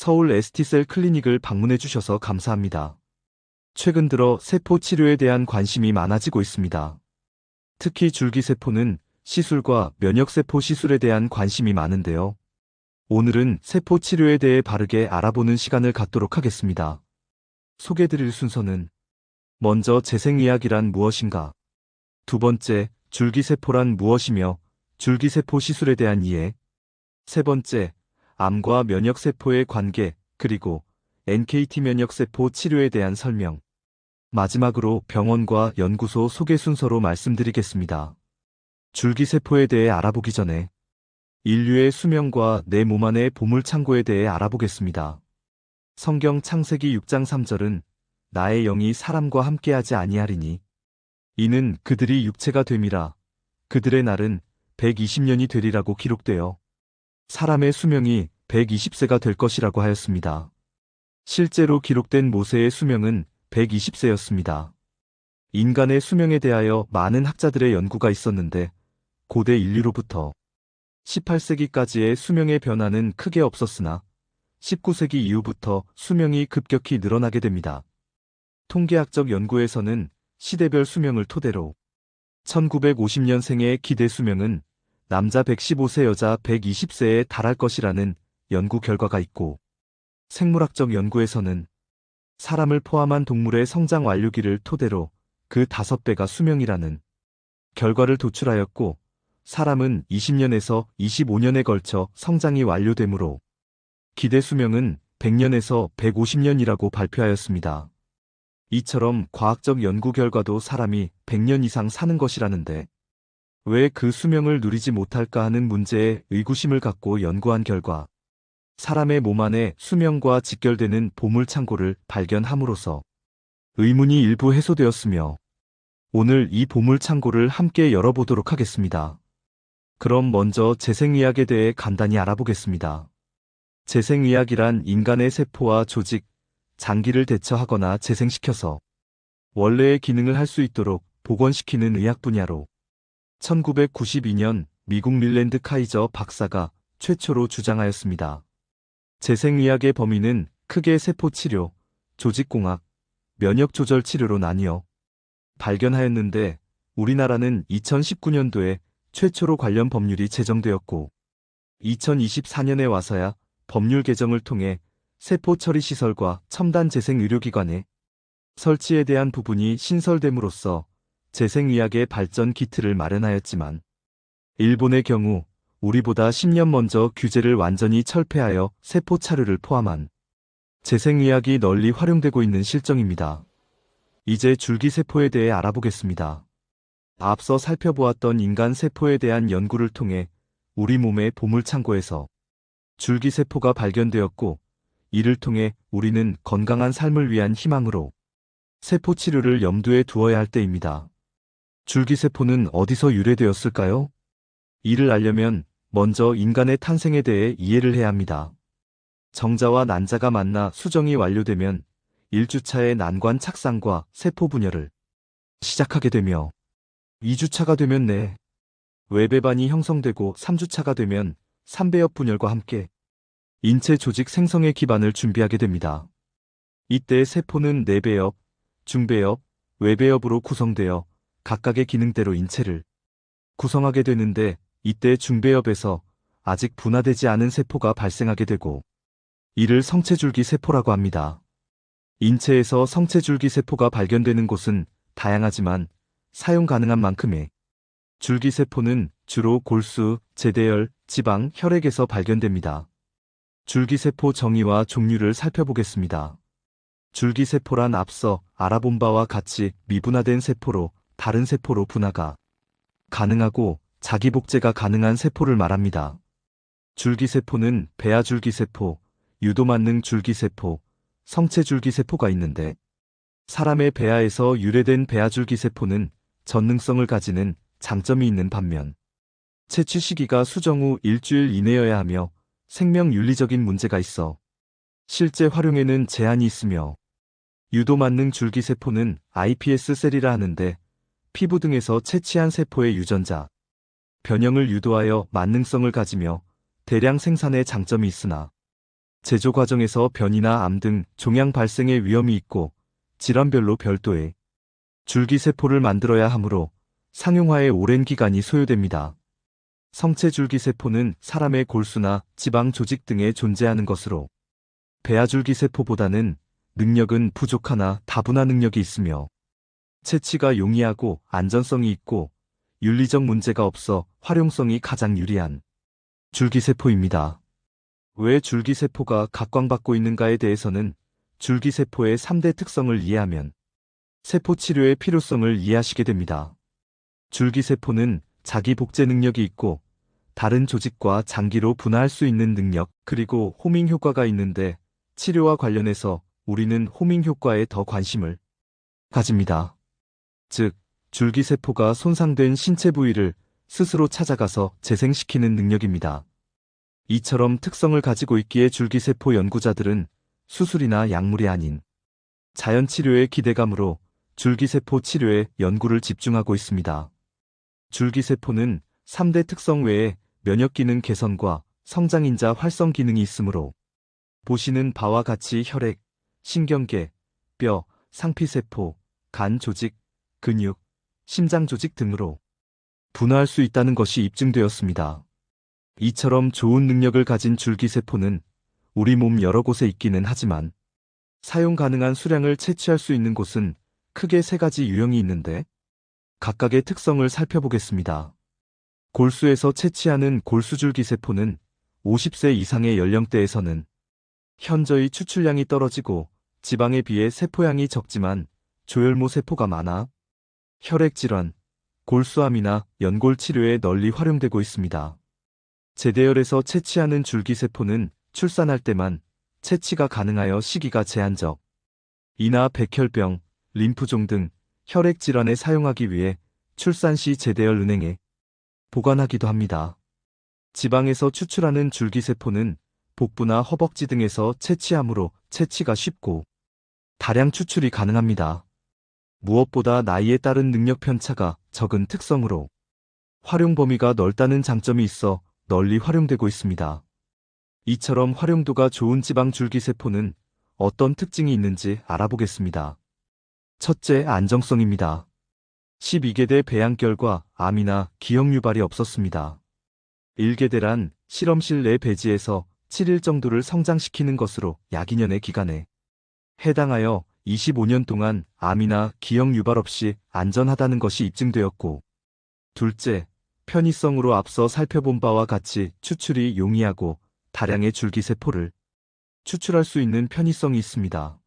서울 ST셀 클리닉을 방문해 주셔서 감사합니다. 최근 들어 세포 치료에 대한 관심이 많아지고 있습니다. 특히 줄기세포는 시술과 면역세포 시술에 대한 관심이 많은데요. 오늘은 세포 치료에 대해 바르게 알아보는 시간을 갖도록 하겠습니다. 소개드릴 순서는 먼저 재생의학이란 무엇인가? 두 번째, 줄기세포란 무엇이며 줄기세포 시술에 대한 이해. 세 번째, 암과 면역세포의 관계, 그리고 NKT 면역세포 치료에 대한 설명. 마지막으로 병원과 연구소 소개 순서로 말씀드리겠습니다. 줄기세포에 대해 알아보기 전에 인류의 수명과 내 몸 안의 보물창고에 대해 알아보겠습니다. 성경 창세기 6장 3절은 나의 영이 사람과 함께하지 아니하리니 이는 그들이 육체가 됨이라 그들의 날은 120년이 되리라고 기록되어 사람의 수명이 120세가 될 것이라고 하였습니다. 실제로 기록된 모세의 수명은 120세였습니다. 인간의 수명에 대하여 많은 학자들의 연구가 있었는데 고대 인류로부터 18세기까지의 수명의 변화는 크게 없었으나 19세기 이후부터 수명이 급격히 늘어나게 됩니다. 통계학적 연구에서는 시대별 수명을 토대로 1950년생의 기대 수명은 남자 115세 여자 120세에 달할 것이라는 연구 결과가 있고 생물학적 연구에서는 사람을 포함한 동물의 성장 완료기를 토대로 그 5배가 수명이라는 결과를 도출하였고 사람은 20년에서 25년에 걸쳐 성장이 완료되므로 기대 수명은 100년에서 150년이라고 발표하였습니다. 이처럼 과학적 연구 결과도 사람이 100년 이상 사는 것이라는데 왜 그 수명을 누리지 못할까 하는 문제에 의구심을 갖고 연구한 결과 사람의 몸 안에 수명과 직결되는 보물창고를 발견함으로써 의문이 일부 해소되었으며 오늘 이 보물창고를 함께 열어보도록 하겠습니다. 그럼 먼저 재생의학에 대해 간단히 알아보겠습니다. 재생의학이란 인간의 세포와 조직, 장기를 대처하거나 재생시켜서 원래의 기능을 할 수 있도록 복원시키는 의학 분야로 1992년 미국 릴랜드 카이저 박사가 최초로 주장하였습니다. 재생의학의 범위는 크게 세포치료, 조직공학, 면역조절 치료로 나뉘어 발견하였는데 우리나라는 2019년도에 최초로 관련 법률이 제정되었고 2024년에 와서야 법률 개정을 통해 세포 처리 시설과 첨단 재생 의료기관의 설치에 대한 부분이 신설됨으로써 재생의학의 발전 기틀을 마련하였지만 일본의 경우 우리보다 10년 먼저 규제를 완전히 철폐하여 세포 차류를 포함한 재생의학이 널리 활용되고 있는 실정입니다. 이제 줄기세포에 대해 알아보겠습니다. 앞서 살펴보았던 인간 세포에 대한 연구를 통해 우리 몸의 보물창고에서 줄기세포가 발견되었고 이를 통해 우리는 건강한 삶을 위한 희망으로 세포 치료를 염두에 두어야 할 때입니다. 줄기세포는 어디서 유래되었을까요? 이를 알려면 먼저 인간의 탄생에 대해 이해를 해야 합니다. 정자와 난자가 만나 수정이 완료되면 1주차의 난관 착상과 세포 분열을 시작하게 되며 2주차가 되면 내 외배반이 형성되고 3주차가 되면 삼배엽 분열과 함께 인체 조직 생성의 기반을 준비하게 됩니다. 이때 세포는 내배엽, 중배엽, 외배엽으로 구성되어 각각의 기능대로 인체를 구성하게 되는데 이때 중배엽에서 아직 분화되지 않은 세포가 발생하게 되고 이를 성체줄기 세포라고 합니다. 인체에서 성체줄기 세포가 발견되는 곳은 다양하지만 사용 가능한 만큼의 줄기세포는 주로 골수, 제대열, 지방, 혈액에서 발견됩니다. 줄기세포 정의와 종류를 살펴보겠습니다. 줄기세포란 앞서 알아본 바와 같이 미분화된 세포로 다른 세포로 분화가 가능하고 자기복제가 가능한 세포를 말합니다. 줄기세포는 배아줄기세포, 유도만능 줄기세포, 성체줄기세포가 있는데 사람의 배아에서 유래된 배아줄기세포는 전능성을 가지는 장점이 있는 반면 채취 시기가 수정 후 일주일 이내여야 하며 생명윤리적인 문제가 있어 실제 활용에는 제한이 있으며 유도만능 줄기세포는 iPS 셀이라 하는데 피부 등에서 채취한 세포의 유전자 변형을 유도하여 만능성을 가지며 대량 생산에 장점이 있으나 제조 과정에서 변이나 암 등 종양 발생의 위험이 있고 질환별로 별도의 줄기세포를 만들어야 하므로 상용화에 오랜 기간이 소요됩니다. 성체 줄기세포는 사람의 골수나 지방 조직 등에 존재하는 것으로 배아줄기세포보다는 능력은 부족하나 다분화 능력이 있으며 채취가 용이하고 안전성이 있고 윤리적 문제가 없어 활용성이 가장 유리한 줄기세포입니다. 왜 줄기세포가 각광받고 있는가에 대해서는 줄기세포의 3대 특성을 이해하면 세포치료의 필요성을 이해하시게 됩니다. 줄기세포는 자기 복제 능력이 있고 다른 조직과 장기로 분화할 수 있는 능력, 그리고 호밍 효과가 있는데 치료와 관련해서 우리는 호밍 효과에 더 관심을 가집니다. 즉, 줄기세포가 손상된 신체 부위를 스스로 찾아가서 재생시키는 능력입니다. 이처럼 특성을 가지고 있기에 줄기세포 연구자들은 수술이나 약물이 아닌 자연치료의 기대감으로 줄기세포 치료에 연구를 집중하고 있습니다. 줄기세포는 3대 특성 외에 면역기능 개선과 성장인자 활성 기능이 있으므로 보시는 바와 같이 혈액, 신경계, 뼈, 상피세포, 간 조직, 근육, 심장 조직 등으로 분화할 수 있다는 것이 입증되었습니다. 이처럼 좋은 능력을 가진 줄기세포는 우리 몸 여러 곳에 있기는 하지만 사용 가능한 수량을 채취할 수 있는 곳은 크게 3가지 유형이 있는데 각각의 특성을 살펴보겠습니다. 골수에서 채취하는 골수줄기세포는 50세 이상의 연령대에서는 현저히 추출량이 떨어지고 지방에 비해 세포양이 적지만 조혈모 세포가 많아 혈액질환, 골수암이나 연골 치료에 널리 활용되고 있습니다. 제대열에서 채취하는 줄기세포는 출산할 때만 채취가 가능하여 시기가 제한적, 이나 백혈병, 림프종 등 혈액질환에 사용하기 위해 출산 시 제대열 은행에 보관하기도 합니다. 지방에서 추출하는 줄기세포는 복부나 허벅지 등에서 채취하므로 채취가 쉽고 다량 추출이 가능합니다. 무엇보다 나이에 따른 능력 편차가 적은 특성으로 활용 범위가 넓다는 장점이 있어 널리 활용되고 있습니다. 이처럼 활용도가 좋은 지방 줄기세포는 어떤 특징이 있는지 알아보겠습니다. 첫째, 안정성입니다. 12개대 배양 결과 암이나 기형 유발이 없었습니다. 1개대란 실험실 내 배지에서 7일 정도를 성장시키는 것으로 약 2년의 기간에 해당하여 25년 동안 암이나 기형 유발 없이 안전하다는 것이 입증되었고, 둘째, 편의성으로 앞서 살펴본 바와 같이 추출이 용이하고 다량의 줄기세포를 추출할 수 있는 편의성이 있습니다.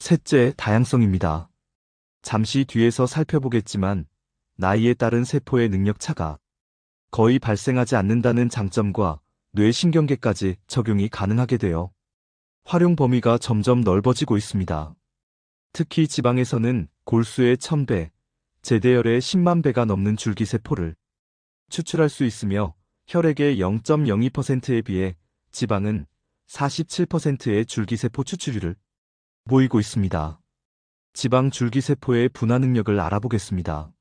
셋째, 다양성입니다. 잠시 뒤에서 살펴보겠지만 나이에 따른 세포의 능력 차가 거의 발생하지 않는다는 장점과 뇌신경계까지 적용이 가능하게 되어 활용 범위가 점점 넓어지고 있습니다. 특히 지방에서는 골수의 1000배, 제대열의 10만 배가 넘는 줄기세포를 추출할 수 있으며 혈액의 0.02%에 비해 지방은 47%의 줄기세포 추출율을 보이고 있습니다. 지방 줄기세포의 분화 능력을 알아보겠습니다.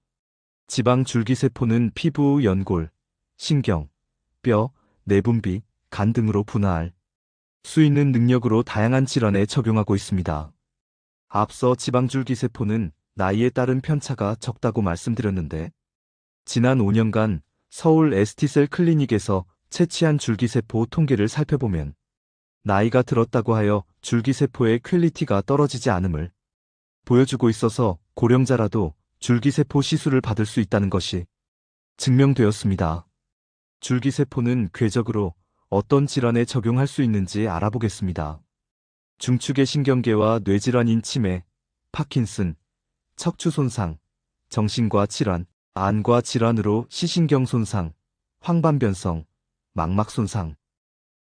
지방 줄기세포는 피부, 연골, 신경, 뼈, 내분비, 간 등으로 분화할 수 있는 능력으로 다양한 질환에 적용하고 있습니다. 앞서 지방 줄기세포는 나이에 따른 편차가 적다고 말씀드렸는데 지난 5년간 서울 ST셀 클리닉에서 채취한 줄기세포 통계를 살펴보면 나이가 들었다고 하여 줄기세포의 퀄리티가 떨어지지 않음을 보여주고 있어서 고령자라도 줄기세포 시술을 받을 수 있다는 것이 증명되었습니다. 줄기세포는 궤적으로 어떤 질환에 적용할 수 있는지 알아보겠습니다. 중추계 신경계와 뇌질환인 치매, 파킨슨, 척추 손상, 정신과 질환, 안과 질환으로 시신경 손상, 황반변성, 망막 손상,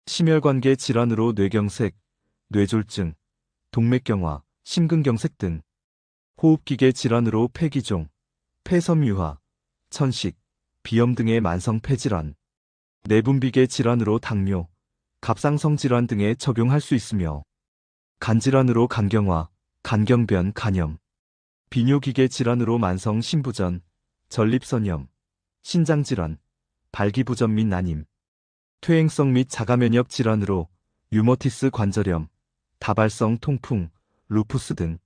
심혈관계 질환으로 뇌경색, 뇌졸중, 동맥경화, 심근경색 등, 호흡기계 질환으로 폐기종, 폐섬유화, 천식, 비염 등의 만성 폐질환, 내분비계 질환으로 당뇨, 갑상선 질환 등에 적용할 수 있으며 간질환으로 간경화, 간경변, 간염, 비뇨기계 질환으로 만성 신부전, 전립선염, 신장질환, 발기부전 및 난임, 퇴행성 및 자가면역 질환으로 류머티스 관절염, 다발성 통풍, 루푸스 등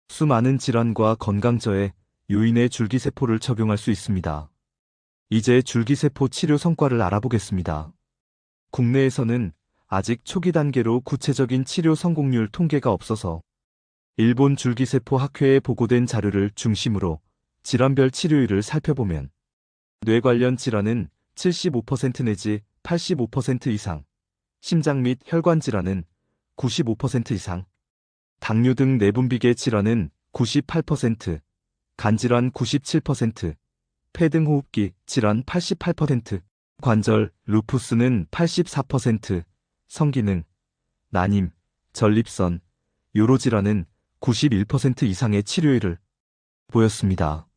수많은 질환과 건강저해 요인의 줄기세포를 적용할 수 있습니다. 이제 줄기세포 치료 성과를 알아보겠습니다. 국내에서는 아직 초기 단계로 구체적인 치료 성공률 통계가 없어서 일본 줄기세포 학회에 보고된 자료를 중심으로 질환별 치료율을 살펴보면 뇌 관련 질환은 75% 내지 85% 이상, 심장 및 혈관 질환은 95% 이상, 당뇨 등 내분비계 질환은 98%, 간질환 97%, 폐등호흡기 질환 88%, 관절, 루푸스는 84%, 성기능, 난임, 전립선, 요로질환은 91% 이상의 치료율을 보였습니다.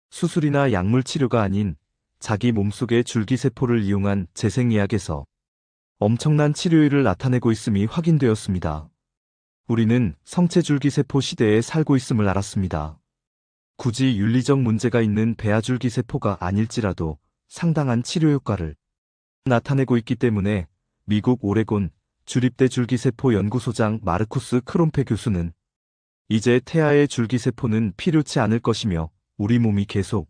수술이나 약물 치료가 아닌 자기 몸속의 줄기세포를 이용한 재생의학에서 엄청난 치료율을 나타내고 있음이 확인되었습니다. 우리는 성체줄기세포 시대에 살고 있음을 알았습니다. 굳이 윤리적 문제가 있는 배아줄기세포가 아닐지라도 상당한 치료 효과를 나타내고 있기 때문에 미국 오레곤 주립대 줄기세포 연구소장 마르쿠스 크롬페 교수는 이제 태아의 줄기세포는 필요치 않을 것이며 우리 몸이 계속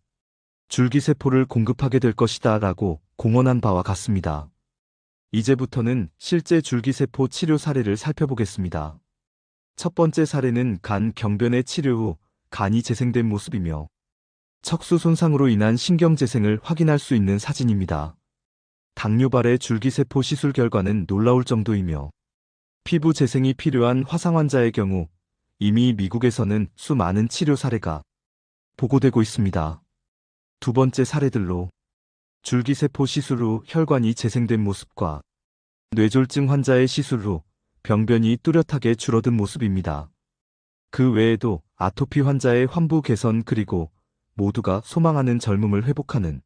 줄기세포를 공급하게 될 것이다 라고 공언한 바와 같습니다. 이제부터는 실제 줄기세포 치료 사례를 살펴보겠습니다. 첫 번째 사례는 간 경변의 치료 후 간이 재생된 모습이며 척수 손상으로 인한 신경재생을 확인할 수 있는 사진입니다. 당뇨발의 줄기세포 시술 결과는 놀라울 정도이며 피부 재생이 필요한 화상 환자의 경우 이미 미국에서는 수많은 치료 사례가 보고되고 있습니다. 두 번째 사례들로 줄기세포 시술 후 혈관이 재생된 모습과 뇌졸중 환자의 시술 후 병변이 뚜렷하게 줄어든 모습입니다. 그 외에도 아토피 환자의 환부 개선 그리고 모두가 소망하는 젊음을 회복하는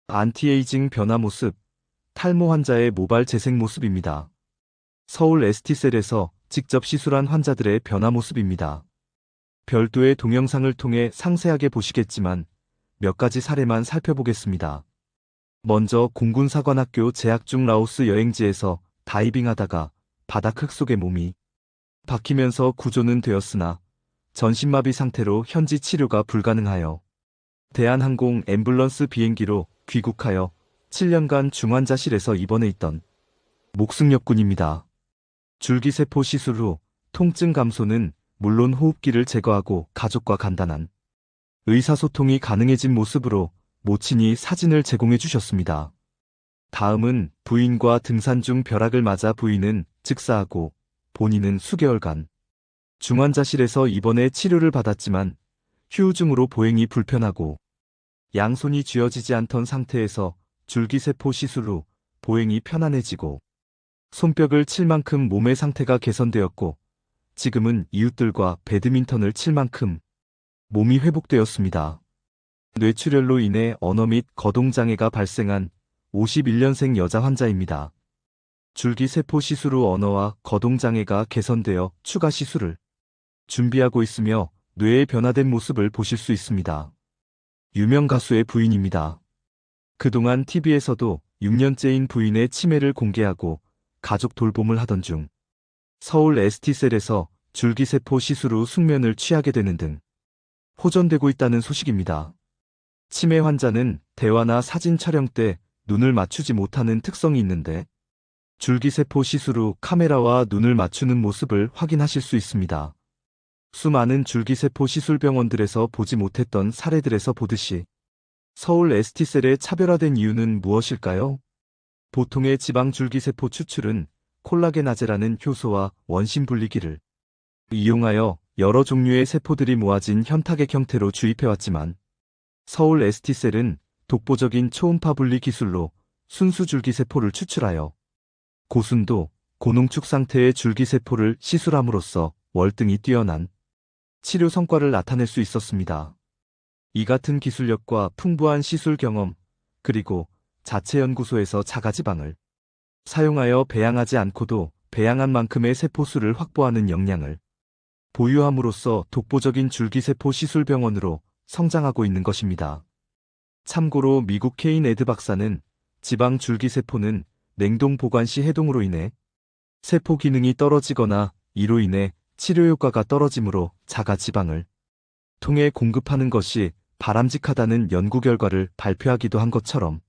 안티에이징 변화 모습, 탈모 환자의 모발 재생 모습입니다. 서울 ST셀에서 직접 시술한 환자들의 변화 모습입니다. 별도의 동영상을 통해 상세하게 보시겠지만 몇 가지 사례만 살펴보겠습니다. 먼저 공군사관학교 재학 중 라오스 여행지에서 다이빙하다가 바닥 흙 속에 몸이 박히면서 구조는 되었으나 전신마비 상태로 현지 치료가 불가능하여 대한항공 앰뷸런스 비행기로 귀국하여 7년간 중환자실에서 입원해 있던 목승엽 군입니다. 줄기세포 시술 후 통증 감소는 물론 호흡기를 제거하고 가족과 간단한 의사소통이 가능해진 모습으로 모친이 사진을 제공해 주셨습니다. 다음은 부인과 등산 중 벼락을 맞아 부인은 즉사하고 본인은 수개월간 중환자실에서 입원해 치료를 받았지만 휴우증으로 보행이 불편하고 양손이 쥐어지지 않던 상태에서 줄기세포 시술 후 보행이 편안해지고 손뼉을 칠 만큼 몸의 상태가 개선되었고 지금은 이웃들과 배드민턴을 칠 만큼 몸이 회복되었습니다. 뇌출혈로 인해 언어 및 거동장애가 발생한 51년생 여자 환자입니다. 줄기세포 시술 후 언어와 거동장애가 개선되어 추가 시술을 준비하고 있으며 뇌의 변화된 모습을 보실 수 있습니다. 유명 가수의 부인입니다. 그동안 TV에서도 6년째인 부인의 치매를 공개하고 가족 돌봄을 하던 중 서울 ST셀에서 줄기세포 시술 후 숙면을 취하게 되는 등 호전되고 있다는 소식입니다. 치매 환자는 대화나 사진 촬영 때 눈을 맞추지 못하는 특성이 있는데 줄기세포 시술 후 카메라와 눈을 맞추는 모습을 확인하실 수 있습니다. 수많은 줄기세포 시술 병원들에서 보지 못했던 사례들에서 보듯이 서울 ST셀의 차별화된 이유는 무엇일까요? 보통의 지방 줄기세포 추출은 콜라겐아제라는 효소와 원심 분리기를 이용하여 여러 종류의 세포들이 모아진 현타객 형태로 주입해왔지만 서울 ST셀은 독보적인 초음파 분리 기술로 순수 줄기세포를 추출하여 고순도, 고농축 상태의 줄기세포를 시술함으로써 월등히 뛰어난 치료 성과를 나타낼 수 있었습니다. 이 같은 기술력과 풍부한 시술 경험, 그리고 자체 연구소에서 자가지방을 사용하여 배양하지 않고도 배양한 만큼의 세포수를 확보하는 역량을 보유함으로써 독보적인 줄기세포 시술병원으로 성장하고 있는 것입니다. 참고로 미국 케인 에드 박사는 지방 줄기세포는 냉동 보관 시 해동으로 인해 세포 기능이 떨어지거나 이로 인해 치료 효과가 떨어지므로 자가 지방을 통해 공급하는 것이 바람직하다는 연구 결과를 발표하기도 한 것처럼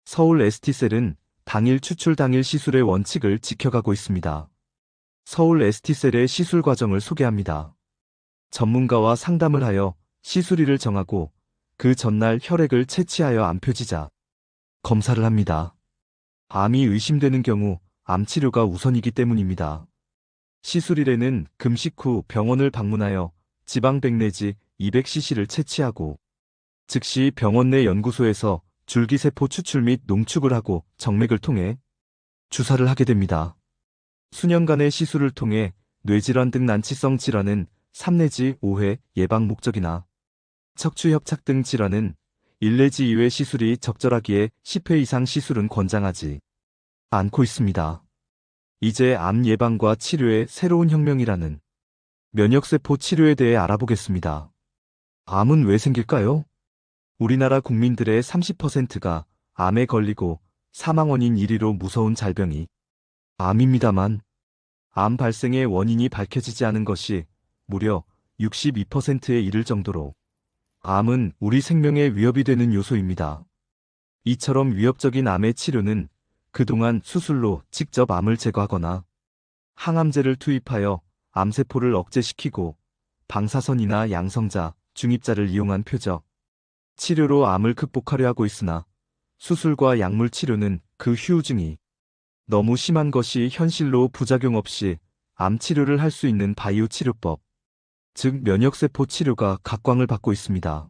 서울 ST셀은 당일 추출 당일 시술의 원칙을 지켜가고 있습니다. 서울 ST셀의 시술 과정을 소개합니다. 전문가와 상담을 하여 시술일을 정하고 그 전날 혈액을 채취하여 암표지자 검사를 합니다. 암이 의심되는 경우 암 치료가 우선이기 때문입니다. 시술일에는 금식 후 병원을 방문하여 지방 100 내지 200cc를 채취하고 즉시 병원 내 연구소에서 줄기세포 추출 및 농축을 하고 정맥을 통해 주사를 하게 됩니다. 수년간의 시술을 통해 뇌질환 등 난치성 질환은 3 내지 5회 예방 목적이나 척추협착 등 질환은 1 내지 2회 시술이 적절하기에 10회 이상 시술은 권장하지 않고 있습니다. 이제 암 예방과 치료의 새로운 혁명이라는 면역세포 치료에 대해 알아보겠습니다. 암은 왜 생길까요? 우리나라 국민들의 30%가 암에 걸리고 사망 원인 1위로 무서운 질병이 암입니다만 암 발생의 원인이 밝혀지지 않은 것이 무려 62%에 이를 정도로 암은 우리 생명에 위협이 되는 요소입니다. 이처럼 위협적인 암의 치료는 그동안 수술로 직접 암을 제거하거나 항암제를 투입하여 암세포를 억제시키고 방사선이나 양성자, 중입자를 이용한 표적 치료로 암을 극복하려 하고 있으나 수술과 약물 치료는 그 후유증이 너무 심한 것이 현실로 부작용 없이 암 치료를 할 수 있는 바이오 치료법, 즉 면역세포 치료가 각광을 받고 있습니다.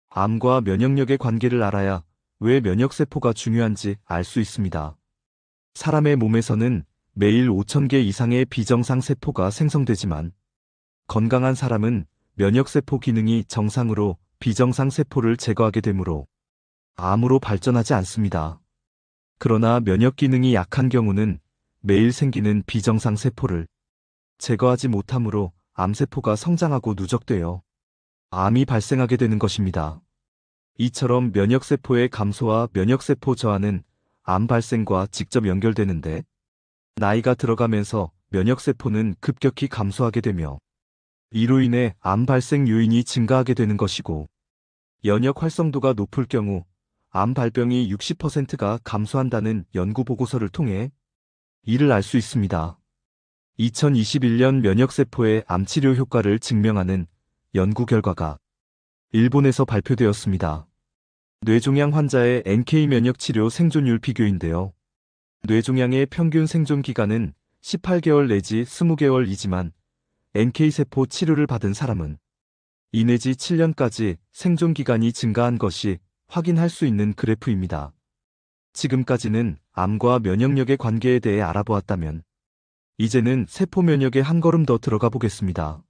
암과 면역력의 관계를 알아야 왜 면역세포가 중요한지 알 수 있습니다. 사람의 몸에서는 매일 5,000개 이상의 비정상 세포가 생성되지만 건강한 사람은 면역세포 기능이 정상으로 비정상 세포를 제거하게 되므로 암으로 발전하지 않습니다. 그러나 면역 기능이 약한 경우는 매일 생기는 비정상 세포를 제거하지 못하므로 암세포가 성장하고 누적되어 암이 발생하게 되는 것입니다. 이처럼 면역세포의 감소와 면역세포 저하는 암 발생과 직접 연결되는데 나이가 들어가면서 면역세포는 급격히 감소하게 되며 이로 인해 암 발생 요인이 증가하게 되는 것이고 연역 활성도가 높을 경우 암 발병이 60%가 감소한다는 연구 보고서를 통해 이를 알 수 있습니다. 2021년 면역세포의 암치료 효과를 증명하는 연구 결과가 일본에서 발표되었습니다. 뇌종양 환자의 NK 면역치료 생존율 비교인데요. 뇌종양의 평균 생존 기간은 18개월 내지 20개월이지만 NK세포 치료를 받은 사람은 2 내지 7년까지 생존 기간이 증가한 것이 확인할 수 있는 그래프입니다. 지금까지는 암과 면역력의 관계에 대해 알아보았다면 이제는 세포 면역에 한 걸음 더 들어가 보겠습니다.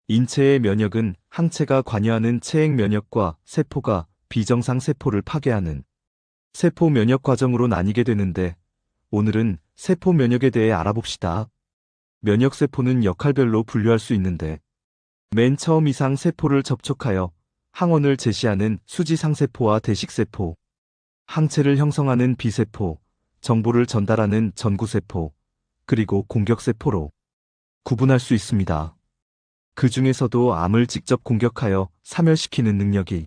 인체의 면역은 항체가 관여하는 체액 면역과 세포가 비정상 세포를 파괴하는 세포 면역 과정으로 나뉘게 되는데 오늘은 세포 면역에 대해 알아봅시다. 면역세포는 역할별로 분류할 수 있는데 맨 처음 이상 세포를 접촉하여 항원을 제시하는 수지상세포와 대식세포, 항체를 형성하는 B세포, 정보를 전달하는 전구세포, 그리고 공격세포로 구분할 수 있습니다. 그 중에서도 암을 직접 공격하여 사멸시키는 능력이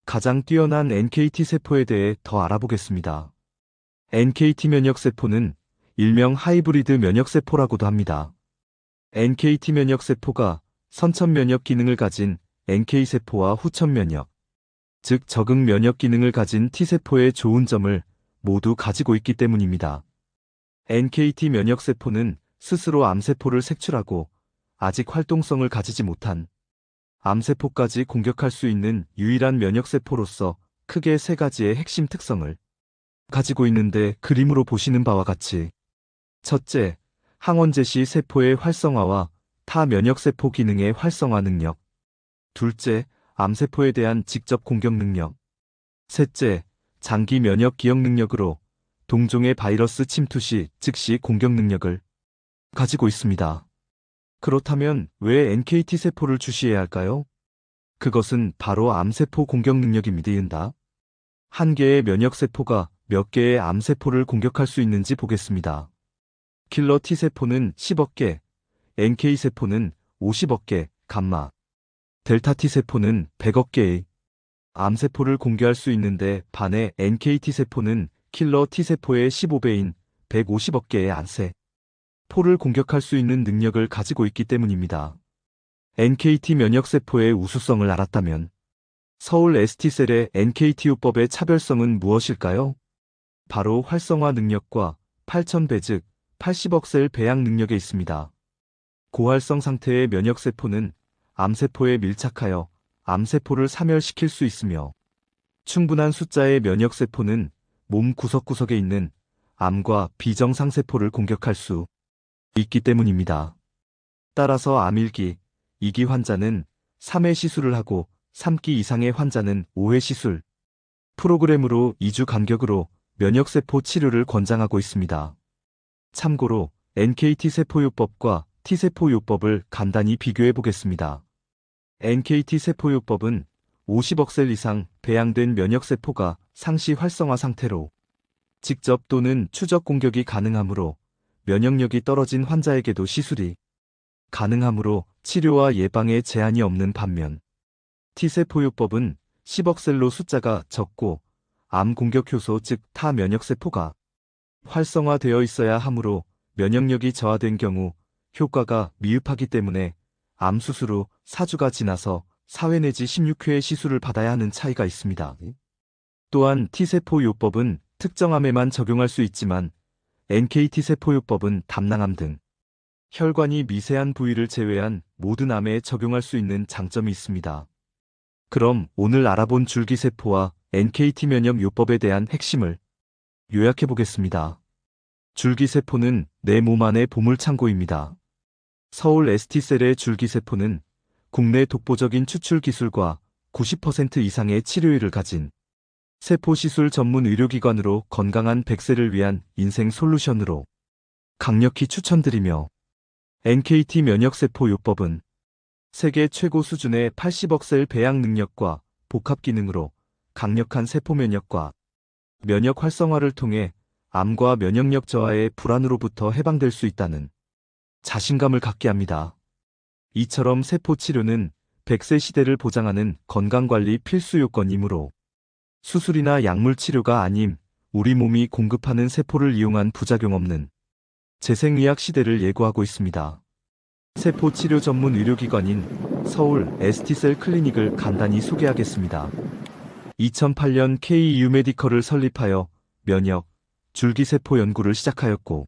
가장 뛰어난 NKT세포에 대해 더 알아보겠습니다. NKT 면역세포는 일명 하이브리드 면역세포라고도 합니다. NKT 면역세포가 선천 면역 기능을 가진 NK세포와 후천 면역, 즉 적응 면역 기능을 가진 T세포의 좋은 점을 모두 가지고 있기 때문입니다. NKT 면역세포는 스스로 암세포를 색출하고 아직 활동성을 가지지 못한 암세포까지 공격할 수 있는 유일한 면역세포로서 크게 3가지의 핵심 특성을 가지고 있는데 그림으로 보시는 바와 같이 첫째, 항원 제시 세포의 활성화와 타 면역세포 기능의 활성화 능력. 둘째, 암세포에 대한 직접 공격 능력. 셋째, 장기 면역 기억 능력으로 동종의 바이러스 침투 시 즉시 공격 능력을 가지고 있습니다. 그렇다면 왜 NKT 세포를 주시해야 할까요? 그것은 바로 암세포 공격 능력입니다. 한 개의 면역세포가 몇 개의 암세포를 공격할 수 있는지 보겠습니다. 킬러 T세포는 10억 개, NK세포는 50억 개, 감마, 델타 T세포는 100억 개의 암세포를 공개할 수 있는데 반해 NKT세포는 킬러 T세포의 15배인 150억 개의 암세포를 공격할 수 있는 능력을 가지고 있기 때문입니다. NKT 면역세포의 우수성을 알았다면 서울 ST셀의 NKT요법의 차별성은 무엇일까요? 바로 활성화 능력과 8000배 즉 80억 셀 배양 능력에 있습니다. 고활성 상태의 면역세포는 암세포에 밀착하여 암세포를 사멸시킬 수 있으며 충분한 숫자의 면역세포는 몸 구석구석에 있는 암과 비정상세포를 공격할 수 있기 때문입니다. 따라서 암 1기, 2기 환자는 3회 시술을 하고 3기 이상의 환자는 5회 시술 프로그램으로 2주 간격으로 면역세포 치료를 권장하고 있습니다. 참고로 NKT세포요법과 T세포요법을 간단히 비교해 보겠습니다. NKT세포요법은 50억 셀 이상 배양된 면역세포가 상시 활성화 상태로 직접 또는 추적 공격이 가능하므로 면역력이 떨어진 환자에게도 시술이 가능하므로 치료와 예방에 제한이 없는 반면 T세포요법은 10억 셀로 숫자가 적고 암 공격 효소 즉 타 면역세포가 활성화되어 있어야 하므로 면역력이 저하된 경우 효과가 미흡하기 때문에 암 수술 후 4주가 지나서 4회 내지 16회의 시술을 받아야 하는 차이가 있습니다. 또한 T세포요법은 특정 암에만 적용할 수 있지만 NKT세포요법은 담낭암 등 혈관이 미세한 부위를 제외한 모든 암에 적용할 수 있는 장점이 있습니다. 그럼 오늘 알아본 줄기세포와 NKT 면역요법에 대한 핵심을 요약해 보겠습니다. 줄기세포는 내 몸 안의 보물창고입니다. 서울 ST셀의 줄기세포는 국내 독보적인 추출 기술과 90% 이상의 치료율을 가진 세포시술 전문 의료기관으로 건강한 100세를 위한 인생 솔루션으로 강력히 추천드리며 NKT 면역세포요법은 세계 최고 수준의 80억 셀 배양 능력과 복합 기능으로 강력한 세포 면역과 면역 활성화를 통해 암과 면역력 저하의 불안으로부터 해방될 수 있다는 자신감을 갖게 합니다. 이처럼 세포 치료는 100세 시대를 보장하는 건강관리 필수 요건이므로 수술이나 약물 치료가 아님 우리 몸이 공급하는 세포를 이용한 부작용 없는 재생의학 시대를 예고하고 있습니다. 세포 치료 전문 의료기관인 서울 ST셀 클리닉을 간단히 소개하겠습니다. 2008년 KU 메디컬을 설립하여 면역, 줄기세포 연구를 시작하였고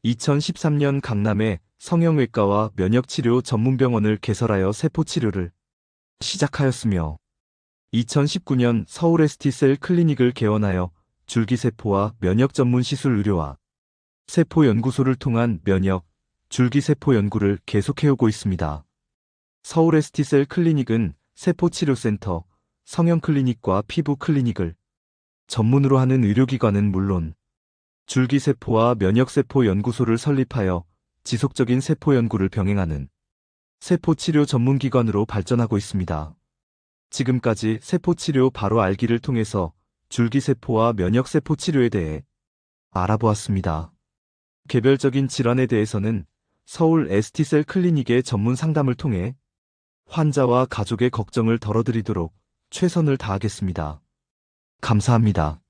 2013년 강남에 성형외과와 면역치료 전문병원을 개설하여 세포치료를 시작하였으며 2019년 서울 ST셀 클리닉을 개원하여 줄기세포와 면역 전문 시술 의료와 세포연구소를 통한 면역, 줄기세포 연구를 계속해오고 있습니다. 서울 ST셀 클리닉은 세포치료센터, 성형클리닉과 피부클리닉을 전문으로 하는 의료기관은 물론 줄기세포와 면역세포 연구소를 설립하여 지속적인 세포 연구를 병행하는 세포치료 전문기관으로 발전하고 있습니다. 지금까지 세포치료 바로 알기를 통해서 줄기세포와 면역세포 치료에 대해 알아보았습니다. 개별적인 질환에 대해서는 서울 ST셀 클리닉의 전문 상담을 통해 환자와 가족의 걱정을 덜어드리도록 최선을 다하겠습니다. 감사합니다.